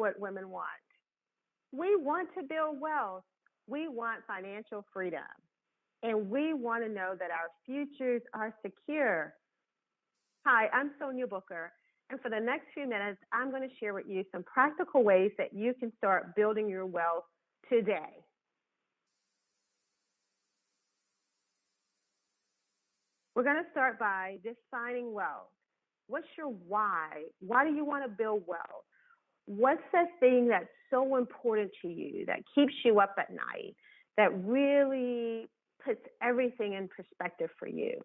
what women want. We want to build wealth. We want financial freedom. And we want to know that our futures are secure. Hi, I'm Sonia Booker. And for the next few minutes, I'm going to share with you some practical ways that you can start building your wealth today. We're going to start by defining wealth. What's your why? Why do you want to build wealth? What's the thing that's so important to you, that keeps you up at night, that really puts everything in perspective for you?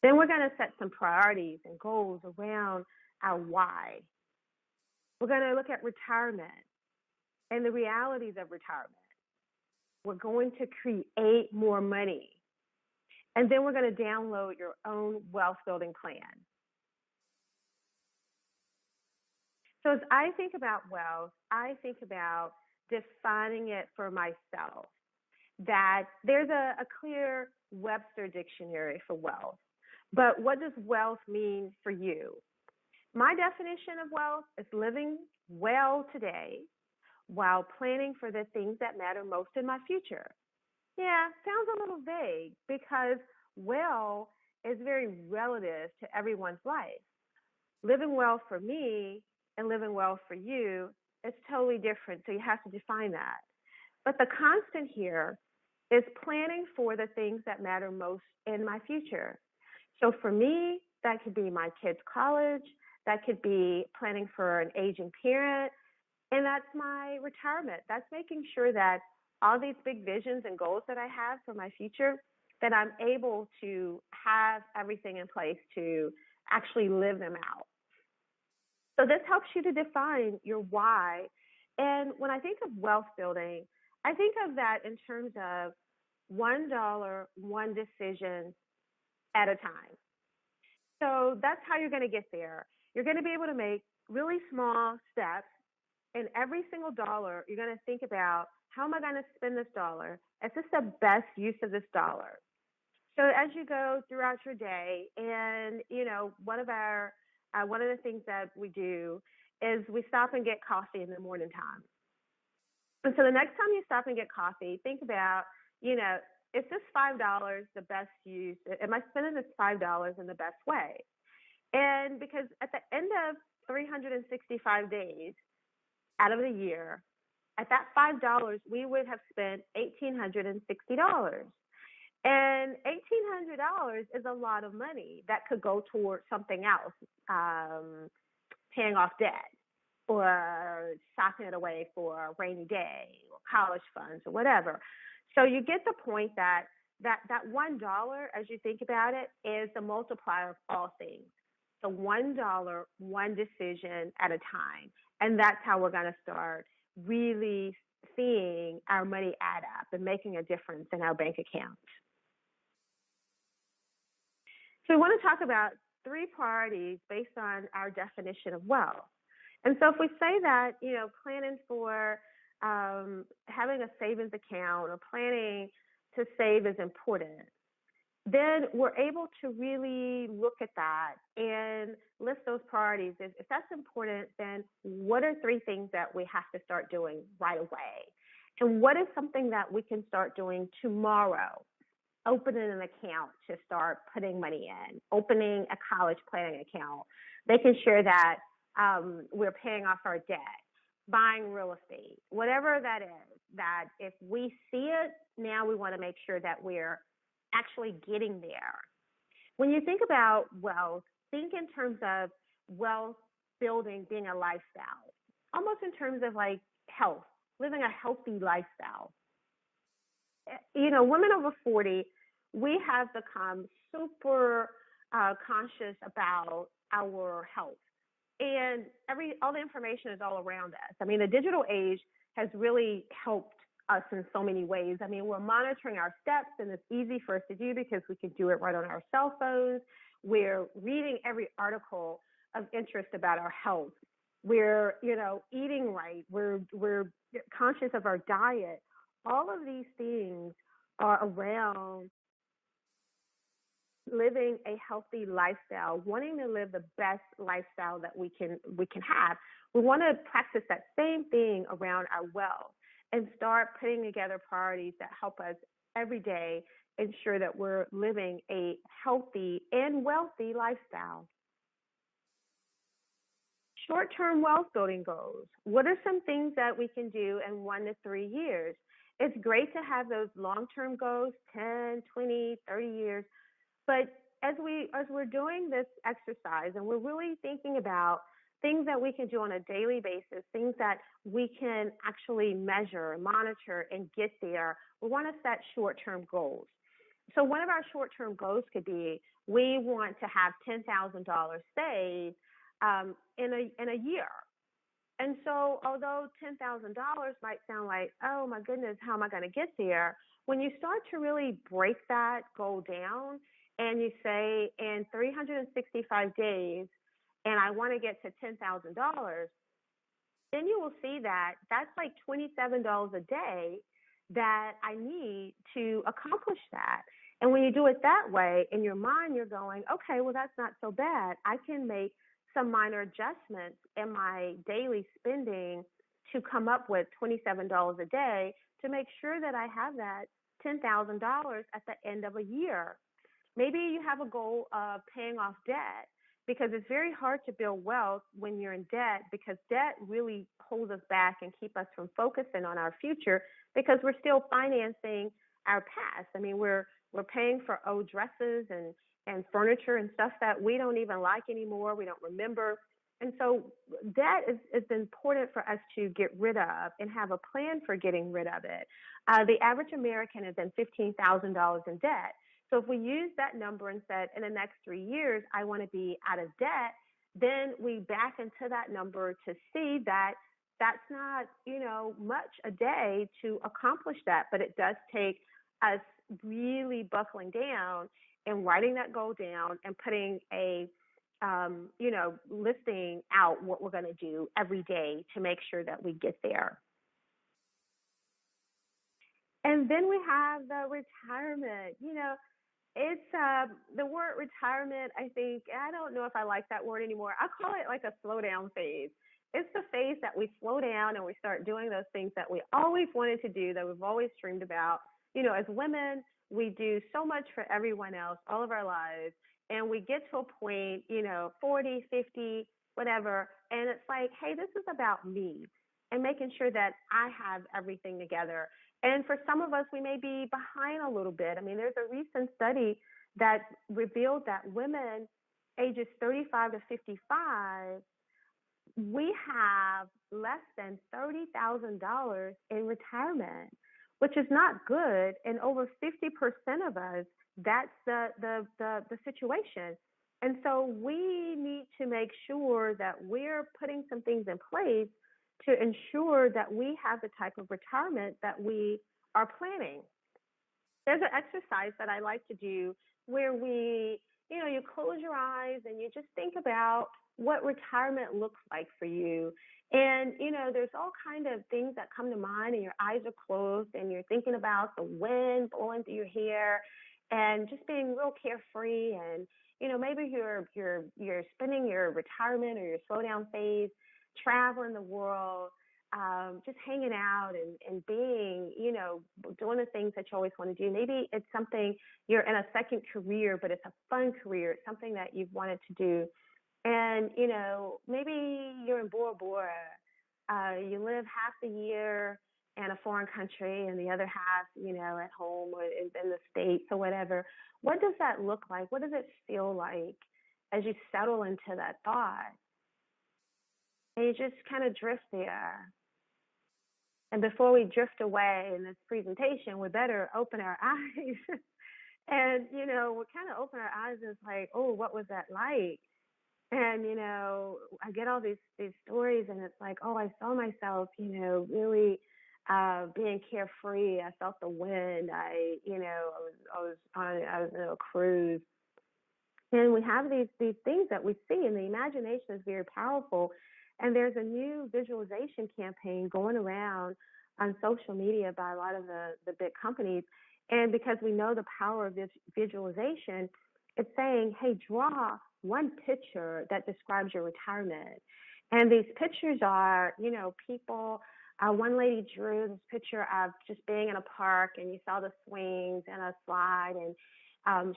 Then we're going to set some priorities and goals around our why. We're going to look at retirement and the realities of retirement. We're going to create more money. And then we're going to download your own wealth building plan. So as I think about wealth, I think about defining it for myself, that there's a clear Webster dictionary for wealth. But what does wealth mean for you? My definition of wealth is living well today while planning for the things that matter most in my future. Yeah, sounds a little vague because well is very relative to everyone's life. Living well for me and living well for you is totally different, so you have to define that. But the constant here is planning for the things that matter most in my future. So for me, that could be my kids' college, that could be planning for an aging parent, and that's my retirement. That's making sure that all these big visions and goals that I have for my future, that I'm able to have everything in place to actually live them out. So this helps you to define your why. And when I think of wealth building, I think of that in terms of $1, one decision at a time. So that's how you're going to get there. You're going to be able to make really small steps. And every single dollar, you're going to think about, how am I going to spend this dollar? Is this the best use of this dollar? So as you go throughout your day, and one of the things that we do is we stop and get coffee in the morning time. And so the next time you stop and get coffee, think about, is this $5 the best use? Am I spending this $5 in the best way? And because at the end of 365 days out of the year, at that $5, we would have spent $1,860. And $1,800 is a lot of money that could go towards something else, paying off debt or stocking it away for a rainy day or college funds or whatever. So you get the point that $1, as you think about it, is the multiplier of all things. So $1, one decision at a time. And that's how we're going to start really seeing our money add up and making a difference in our bank accounts. So we want to talk about 3 priorities based on our definition of wealth. And so if we say that, planning for having a savings account or planning to save is important, then we're able to really look at that and list those priorities. If that's important, then what are 3 things that we have to start doing right away? And what is something that we can start doing tomorrow? Opening an account to start putting money in, opening a college planning account, making sure that we're paying off our debt, buying real estate, whatever that is, that if we see it, now we want to make sure that we're actually getting there. When you think about wealth, think in terms of wealth building being a lifestyle, almost in terms of like health, living a healthy lifestyle. Women over 40, we have become super conscious about our health. And all the information is all around us. I mean, the digital age has really helped us in so many ways. I mean, we're monitoring our steps, and it's easy for us to do because we can do it right on our cell phones. We're reading every article of interest about our health. We're, eating right. We're conscious of our diet. All of these things are around living a healthy lifestyle, wanting to live the best lifestyle that we can have. We want to practice that same thing around our wealth and start putting together priorities that help us every day ensure that we're living a healthy and wealthy lifestyle. Short-term wealth building goals. What are some things that we can do in 1 to 3 years? It's great to have those long-term goals, 10, 20, 30 years. But as we're doing this exercise and we're really thinking about things that we can do on a daily basis, things that we can actually measure, monitor, and get there, we want to set short-term goals. So one of our short-term goals could be we want to have $10,000 saved in a year. And so, although $10,000 might sound like, oh my goodness, how am I going to get there? When you start to really break that goal down and you say, in 365 days, and I want to get to $10,000, then you will see that that's like $27 a day that I need to accomplish that. And when you do it that way, in your mind, you're going, okay, well, that's not so bad. I can make some minor adjustments in my daily spending to come up with $27 a day to make sure that I have that $10,000 at the end of a year. Maybe you have a goal of paying off debt because it's very hard to build wealth when you're in debt because debt really holds us back and keep us from focusing on our future because we're still financing our past. I mean, we're paying for old dresses and furniture and stuff that we don't even like anymore. We don't remember. And so debt is important for us to get rid of and have a plan for getting rid of it. The average American is in $15,000 in debt. So if we use that number and said, in the next 3 years, I want to be out of debt, then we back into that number to see that that's not, much a day to accomplish that. But it does take us really buckling down and writing that goal down and putting listing out what we're going to do every day to make sure that we get there. And then we have the retirement. It's the word retirement. I don't know if I like that word anymore. I call it like a slow down phase. It's the phase that we slow down and we start doing those things that we always wanted to do, that we've always dreamed about. As women, we do so much for everyone else all of our lives. And we get to a point, 40, 50, whatever. And it's like, hey, this is about me and making sure that I have everything together. And for some of us, we may be behind a little bit. I mean, there's a recent study that revealed that women ages 35 to 55, we have less than $30,000 in retirement, which is not good. And over 50% of us, that's the situation. And so we need to make sure that we're putting some things in place to ensure that we have the type of retirement that we are planning. There's an exercise that I like to do where you close your eyes and you just think about what retirement looks like for you. And, there's all kind of things that come to mind and your eyes are closed and you're thinking about the wind blowing through your hair and just being real carefree. And, maybe you're spending your retirement or your slow down phase traveling the world, just hanging out and being, doing the things that you always want to do. Maybe it's something you're in a second career, but it's a fun career. It's something that you've wanted to do. And, maybe you're in Bora Bora. You live half the year in a foreign country and the other half, at home or in the States or whatever. What does that look like? What does it feel like as you settle into that thought? And you just kind of drift there. And before we drift away in this presentation, we better open our eyes. And, we kind of open our eyes and it's like, oh, what was that like? And, I get all these stories and it's like, oh, I saw myself, really being carefree. I felt the wind. I was on a cruise. And we have these things that we see, and the imagination is very powerful. And there's a new visualization campaign going around on social media by a lot of the big companies. And because we know the power of this visualization, it's saying, hey, draw one picture that describes your retirement. And these pictures are, people. One lady drew this picture of just being in a park, and you saw the swings and a slide, and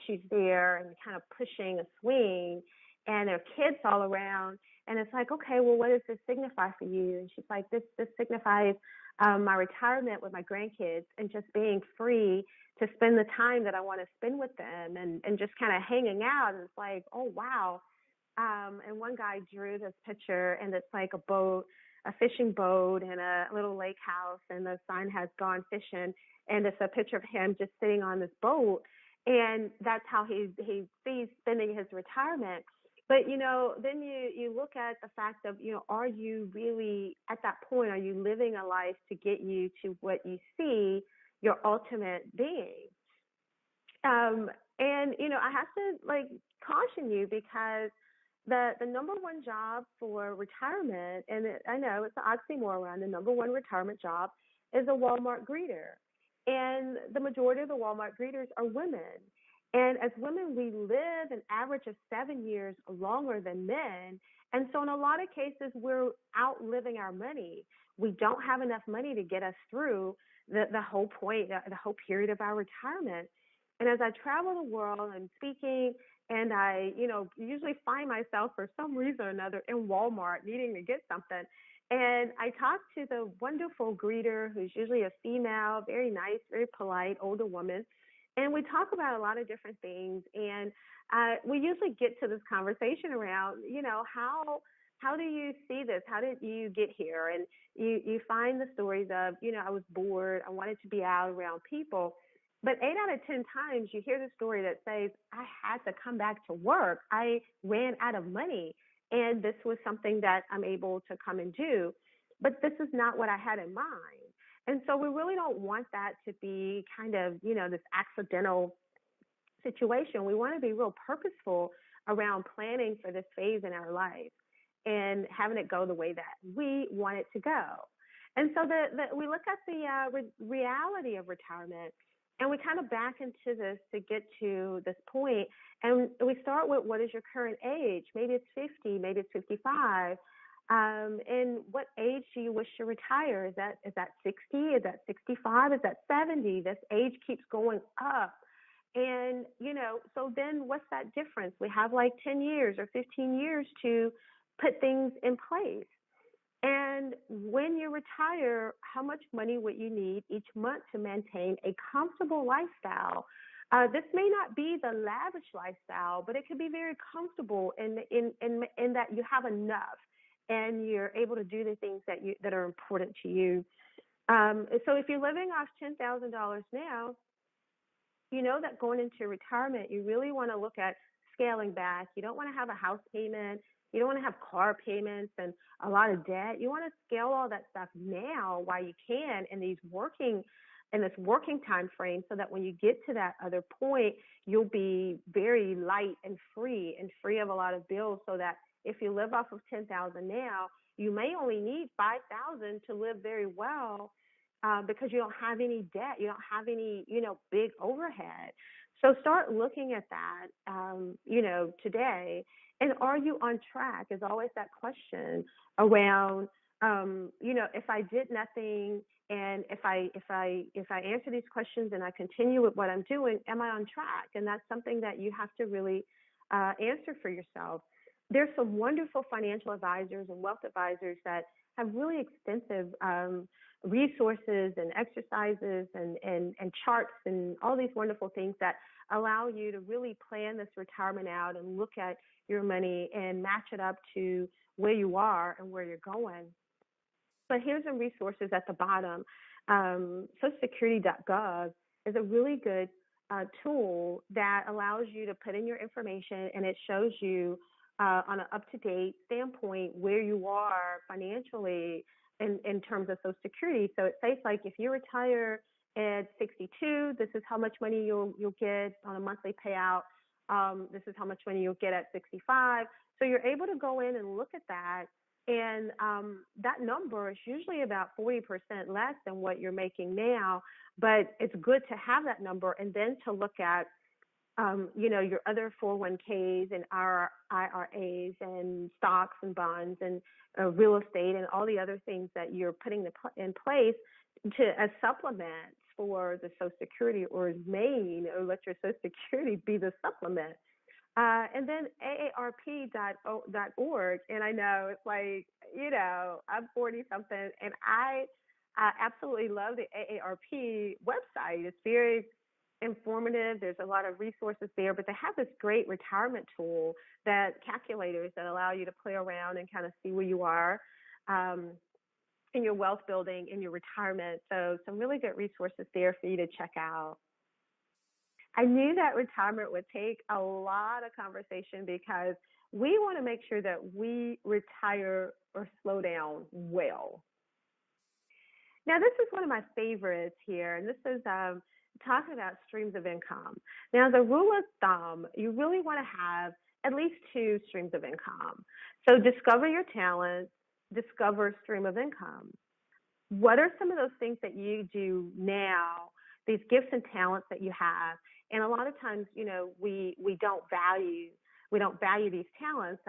she's there and kind of pushing a swing, and there are kids all around. And it's like, okay, well, what does this signify for you? And she's like, this signifies my retirement with my grandkids and just being free to spend the time that I want to spend with them, and just kind of hanging out. And it's like, oh, wow. And one guy drew this picture, and it's like a boat, a fishing boat, and a little lake house, and the sign has "Gone Fishing," and it's a picture of him just sitting on this boat, and that's how he sees spending his retirement. But then you look at the fact of, are you really at that point? Are you living a life to get you to what you see your ultimate being? And I have to caution you, because the number one job for retirement, and I know it's an oxymoron, the number one retirement job is a Walmart greeter. And the majority of the Walmart greeters are women. And as women, we live an average of 7 years longer than men. And so in a lot of cases, we're outliving our money. We don't have enough money to get us through the whole point, the whole period of our retirement. And as I travel the world, I'm speaking, and I, usually find myself for some reason or another in Walmart needing to get something. And I talk to the wonderful greeter, who's usually a female, very nice, very polite, older woman. And we talk about a lot of different things. And we usually get to this conversation around, how do you see this? How did you get here? And you find the stories of, I was bored. I wanted to be out around people. But 8 out of 10 times you hear the story that says, I had to come back to work. I ran out of money, and this was something that I'm able to come and do. But this is not what I had in mind. And so we really don't want that to be kind of, this accidental situation. We want to be real purposeful around planning for this phase in our life and having it go the way that we want it to go. And so we look at the reality of retirement. And we kind of back into this to get to this point, and we start with, what is your current age? Maybe it's 50, maybe it's 55. And what age do you wish to retire? Is that 60? Is that 65? Is that 70? This age keeps going up. And, so then what's that difference? We have 10 years or 15 years to put things in place. And when you retire, how much money would you need each month to maintain a comfortable lifestyle? This may not be the lavish lifestyle, but it could be very comfortable in that you have enough and you're able to do the things that are important to you. So if you're living off $10,000 now, you know that going into retirement, you really want to look at scaling back. You don't want to have a house payment. You don't want to have car payments and a lot of debt. You want to scale all that stuff now while you can in this working time frame, so that when you get to that other point, you'll be very light and free of a lot of bills, so that if you live off of $10,000 now, you may only need $5,000 to live very well, because you don't have any debt. You don't have any, big overhead. So start looking at that, today. And are you on track is always that question around, if I did nothing, and if I answer these questions and I continue with what I'm doing, am I on track? And that's something that you have to really answer for yourself. There's some wonderful financial advisors and wealth advisors that have really extensive resources and exercises and charts and all these wonderful things that allow you to really plan this retirement out and look at your money and match it up to where you are and where you're going. But here's some resources at the bottom. SocialSecurity.gov is a really good tool that allows you to put in your information, and it shows you on an up-to-date standpoint where you are financially in terms of Social Security. So it says, if you retire at 62, this is how much money you'll get on a monthly payout. This is how much money you'll get at 65. So you're able to go in and look at that. And that number is usually about 40% less than what you're making now. But it's good to have that number and then to look at your other 401ks and our IRAs and stocks and bonds and real estate and all the other things that you're putting in place as supplements for the Social Security, or as main, or let your Social Security be the supplement. And then aarp.org. And I know it's like, I'm 40 something, and I absolutely love the AARP website. It's very informative. There's a lot of resources there, but they have this great retirement tool, calculators that allow you to play around and kind of see where you are um, in your wealth building, in your retirement. So some really good resources there for you to check out. I knew that retirement would take a lot of conversation because we want to make sure that we retire or slow down well. Now, this is one of my favorites here, and this is talking about streams of income. Now, the rule of thumb, you really want to have at least 2 streams of income. So discover your talents, discover a stream of income. What are some of those things that you do now, these gifts and talents that you have? And a lot of times, we don't value these talents.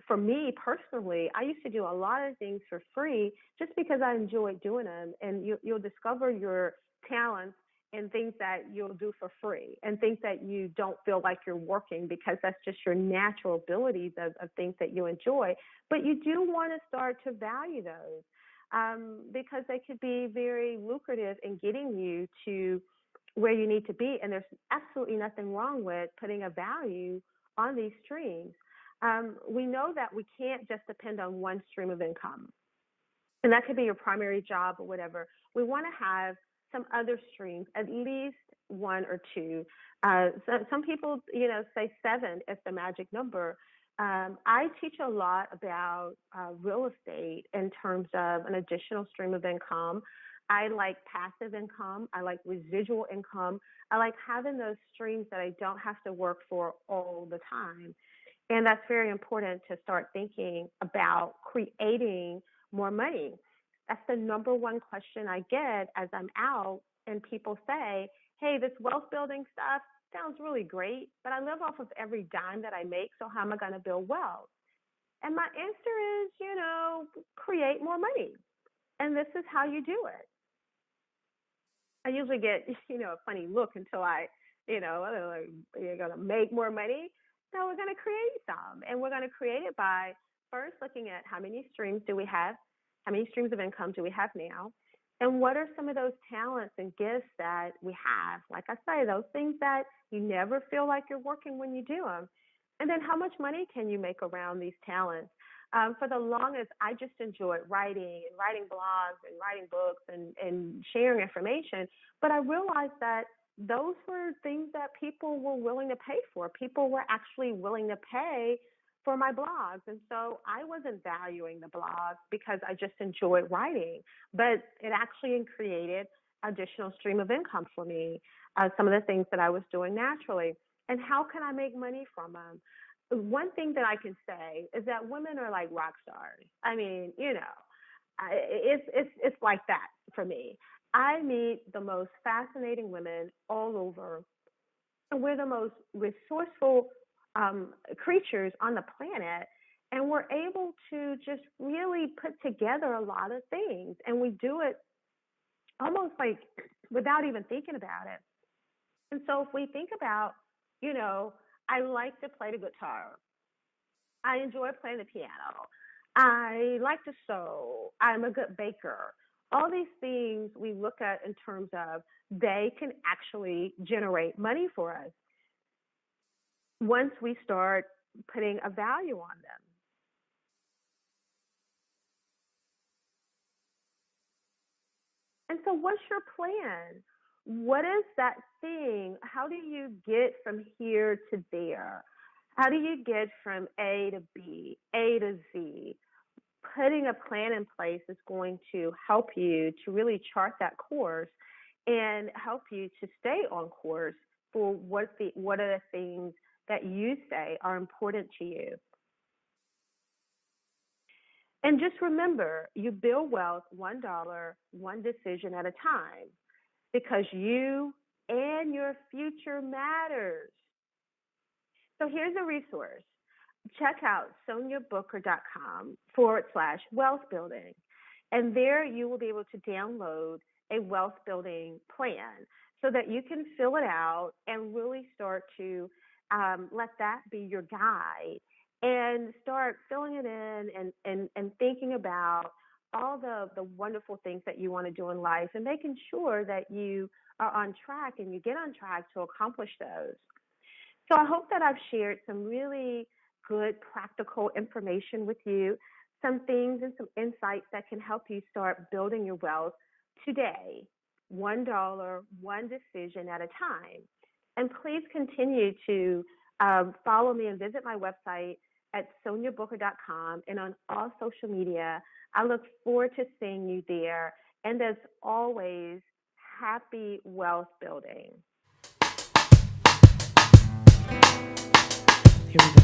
For me personally, I used to do a lot of things for free just because I enjoyed doing them. And you'll discover your talents and things that you'll do for free and things that you don't feel like you're working, because that's just your natural abilities of things that you enjoy. But you do want to start to value those because they could be very lucrative in getting you to where you need to be. And there's absolutely nothing wrong with putting a value on these streams. We know that we can't just depend on one stream of income, and that could be your primary job or whatever. We want to have some other streams, at least 1 or 2. Some people, say 7 is the magic number. I teach a lot about real estate in terms of an additional stream of income. I like passive income. I like residual income. I like having those streams that I don't have to work for all the time. And that's very important to start thinking about creating more money. That's the number one question I get as I'm out, and people say, hey, this wealth building stuff sounds really great, but I live off of every dime that I make, so how am I going to build wealth? And my answer is, create more money. And this is how you do it. I usually get, a funny look until you're going to make more money. No, we're going to create some. And we're going to create it by first looking at how many streams do we have? How many streams of income do we have now? And what are some of those talents and gifts that we have? Like I say, those things that you never feel like you're working when you do them. And then how much money can you make around these talents? For the longest, I just enjoyed writing and writing blogs and writing books and sharing information. But I realized that those were things that people were willing to pay for. People were actually willing to pay for my blogs. And so I wasn't valuing the blogs because I just enjoyed writing. But it actually created additional stream of income for me, some of the things that I was doing naturally. And how can I make money from them? One thing that I can say is that women are like rock stars. I mean, it's like that for me. I meet the most fascinating women all over, and we're the most resourceful creatures on the planet, and we're able to just really put together a lot of things, and we do it almost like without even thinking about it. And so if we think about, I like to play the guitar. I enjoy playing the piano. I like to sew. I'm a good baker. All these things we look at in terms of they can actually generate money for us once we start putting a value on them. And so what's your plan? What is that thing? How do you get from here to there? How do you get from A to B, A to Z? Putting a plan in place is going to help you to really chart that course and help you to stay on course for what are the things that you say are important to you. And just remember, you build wealth $1, one decision at a time, because you and your future matters. So here's a resource. Check out soniabooker.com/wealth building. And there you will be able to download a wealth building plan so that you can fill it out and really start to let that be your guide and start filling it in and thinking about all the wonderful things that you want to do in life and making sure that you are on track and you get on track to accomplish those. So I hope that I've shared some really good practical information with you, some things and some insights that can help you start building your wealth today, $1, one decision at a time. And please continue to follow me and visit my website at soniabooker.com and on all social media. I look forward to seeing you there. And as always, happy wealth building. Here we go.